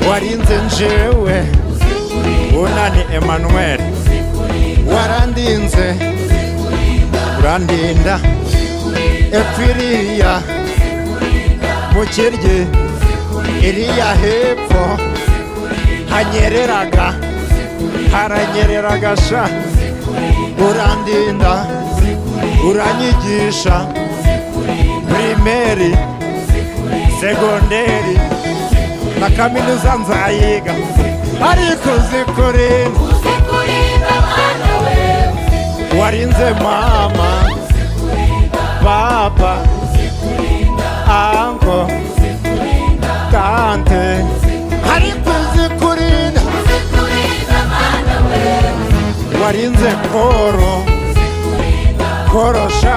warinze njewe Bunani Emmanuel warandinze urandinda epfiriya mukirye iriya hepfo haranyereraga sha urandinda uranyigisha primeri segonderi na kaminuza nzayiga ariko uzikurinda warinze mama papa anko tante ariko uzikurinda warinze korosha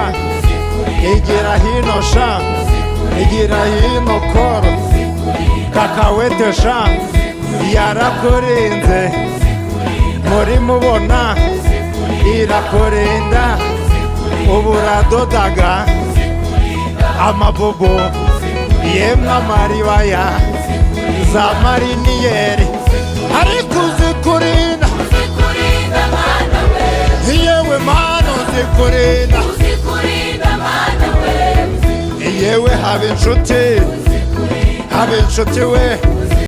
igira hino sha igira hino koro kakawete sha yarakurinze muri mubona irakurinda uburadodaga amabobo yemwe amaribaya za mariniyeri ariko uzikurinda yewe mana uzikurinda yewe habe inshuti we